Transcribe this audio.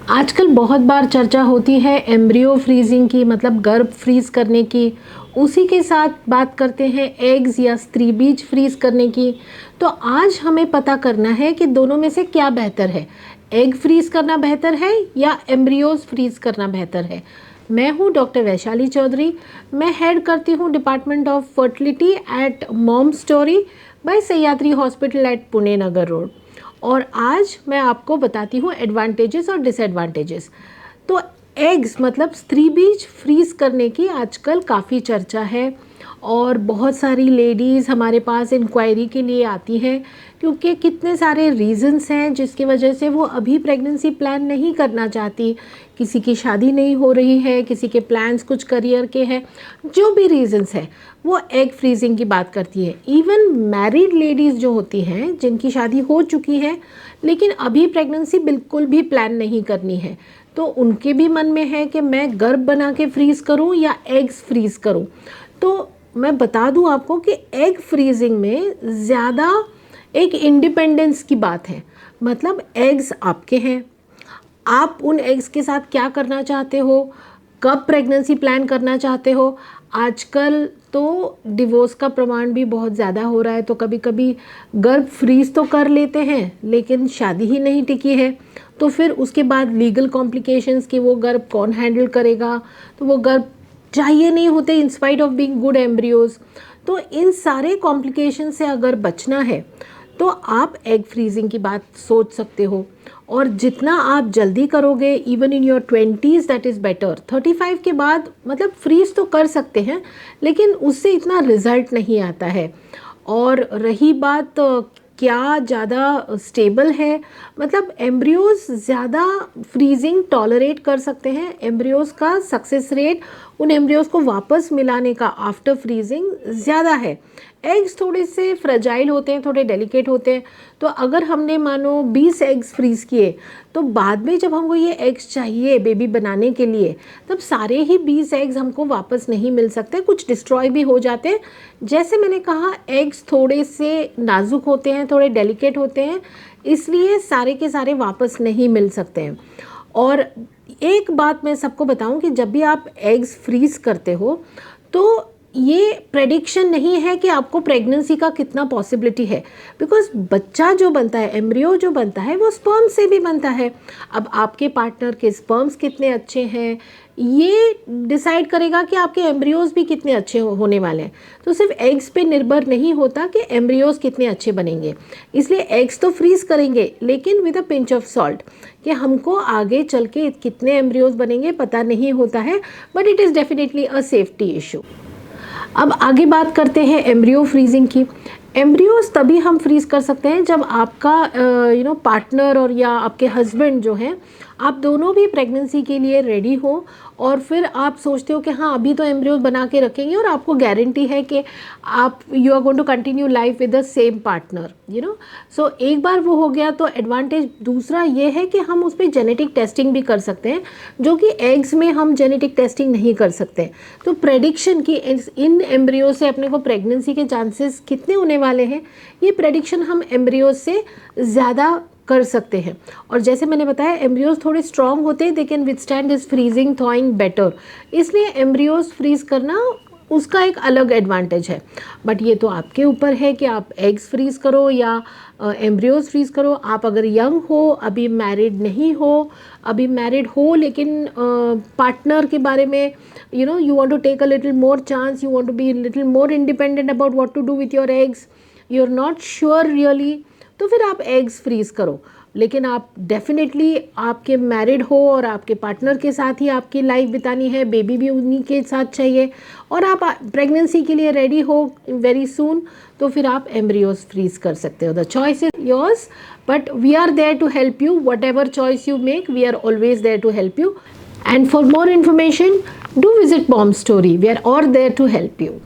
आजकल बहुत बार चर्चा होती है एम्ब्रियो फ्रीजिंग की, मतलब गर्भ फ्रीज करने की। उसी के साथ बात करते हैं एग्स या स्त्री बीज फ्रीज करने की। तो आज हमें पता करना है कि दोनों में से क्या बेहतर है, एग फ्रीज करना बेहतर है या एम्ब्रियोज फ्रीज करना बेहतर है। मैं हूँ डॉक्टर वैशाली चौधरी। मैं हेड करती हूँ department of fertility at Mom Story by Sahyadri hospital at Pune Nagar road. और आज मैं आपको बताती हूँ एडवांटेजेस और डिसएडवांटेजेस। तो एग्स मतलब स्त्री बीज फ्रीज़ करने की आजकल काफ़ी चर्चा है और बहुत सारी लेडीज़ हमारे पास इंक्वायरी के लिए आती हैं क्योंकि कितने सारे रीज़न्स हैं जिसकी वजह से वो अभी प्रेगनेंसी प्लान नहीं करना चाहती। किसी की शादी नहीं हो रही है, किसी के प्लान्स कुछ करियर के हैं, जो भी रीज़न्स हैं वो एग फ्रीजिंग की बात करती है। इवन मैरिड लेडीज़ जो होती हैं जिनकी शादी हो चुकी है लेकिन अभी प्रेगनेंसी बिल्कुल भी प्लान नहीं करनी है, तो उनके भी मन में है कि मैं गर्भ बना के फ्रीज़ करूं या एग्स फ्रीज़ करूं। तो मैं बता दूं आपको कि एग फ्रीजिंग में ज़्यादा एक इंडिपेंडेंस की बात है। मतलब एग्स आपके हैं, आप उन एग्स के साथ क्या करना चाहते हो, कब प्रेगनेंसी प्लान करना चाहते हो। आजकल तो डिवोर्स का प्रमाण भी बहुत ज़्यादा हो रहा है, तो कभी कभी गर्भ फ्रीज तो कर लेते हैं लेकिन शादी ही नहीं टिकी है, तो फिर उसके बाद लीगल कॉम्प्लिकेशंस कि वो गर्भ कौन हैंडल करेगा, तो वो गर्भ चाहिए नहीं होते in spite of being good embryos. तो इन सारे कॉम्प्लिकेशन से अगर बचना है तो आप एग फ्रीजिंग की बात सोच सकते हो। और जितना आप जल्दी करोगे, even in your 20s that is better. 35 के बाद मतलब फ्रीज तो कर सकते हैं लेकिन उससे इतना रिजल्ट नहीं आता है। और रही बात क्या ज़्यादा स्टेबल है, मतलब एम्ब्रियोज ज़्यादा फ्रीजिंग टॉलरेट कर सकते हैं। एम्ब्रियोज का सक्सेस रेट उन एम्ब्रियोज को वापस मिलाने का आफ्टर फ्रीजिंग ज़्यादा है। एग्स थोड़े से फ्रेजाइल होते हैं, थोड़े डेलिकेट होते हैं, तो अगर हमने मानो 20 एग्स फ्रीज़ किए तो बाद में जब हमको ये एग्स चाहिए बेबी बनाने के लिए तब सारे ही 20 एग्स हमको वापस नहीं मिल सकते, कुछ डिस्ट्रॉय भी हो जाते हैं। जैसे मैंने कहा एग्स थोड़े से नाजुक होते हैं, थोड़े डेलिकेट होते हैं, इसलिए सारे के सारे वापस नहीं मिल सकते हैं। और एक बात मैं सबको बताऊं कि जब भी आप एग्स फ्रीज करते हो तो ये प्रेडिक्शन नहीं है कि आपको प्रेगनेंसी का कितना पॉसिबिलिटी है, बिकॉज बच्चा जो बनता है, एम्ब्रियो जो बनता है वो स्पर्म से भी बनता है। अब आपके पार्टनर के स्पर्म्स कितने अच्छे हैं ये डिसाइड करेगा कि आपके एम्ब्रियोज भी कितने अच्छे होने वाले हैं। तो सिर्फ एग्स पे निर्भर नहीं होता कि एम्ब्रियोज कितने अच्छे बनेंगे, इसलिए एग्स तो फ्रीज करेंगे लेकिन with a pinch of salt, कि हमको आगे चल के कितने एम्ब्रियोज बनेंगे पता नहीं होता है, but it is definitely a safety issue. अब आगे बात करते हैं एम्ब्रियो फ्रीजिंग की। एम्ब्रियोज तभी हम फ्रीज़ कर सकते हैं जब आपका पार्टनर और या आपके हस्बैंड जो हैं, आप दोनों भी प्रेगनेंसी के लिए रेडी हो और फिर आप सोचते हो कि हाँ अभी तो एम्ब्रियोज बना के रखेंगे और आपको गारंटी है कि आप you are going to continue life with the same partner, so एक बार वो हो गया तो एडवांटेज दूसरा ये है कि हम उस पर जेनेटिक टेस्टिंग भी कर सकते हैं, जो कि एग्स में हम जेनेटिक टेस्टिंग नहीं कर सकते। तो प्रेडिक्शन की इन एम्ब्रियो से अपने को प्रेगनेंसी के चांसेस कितने होने वाले हैं, ये प्रेडिक्शन हम एम्ब्रियोज से ज़्यादा कर सकते हैं। और जैसे मैंने बताया एम्ब्रियोज थोड़े स्ट्रॉन्ग होते हैं, they can withstand this freezing थॉइंग better, इसलिए एम्ब्रियोज फ्रीज करना उसका एक अलग एडवांटेज है। बट ये तो आपके ऊपर है कि आप एग्स फ्रीज करो या एम्ब्रियोज फ्रीज करो। आप अगर यंग हो, अभी मैरिड नहीं हो, अभी मैरिड हो लेकिन पार्टनर के बारे में you want to take a little more chance, you want to be a little more independent about what to do with your eggs, you're not sure really, तो फिर आप एग्स फ्रीज़ करो। लेकिन आप डेफिनेटली आपके मैरिड हो और आपके पार्टनर के साथ ही आपकी लाइफ बितानी है, बेबी भी उन्हीं के साथ चाहिए और आप प्रेगनेंसी के लिए रेडी हो वेरी सून, तो फिर आप एम्ब्रियोज फ्रीज़ कर सकते हो। The choice is yours, but we are there to help you. Whatever choice you make, we are always there to help you. And for more information, do visit Mom Story. We are all there to help you.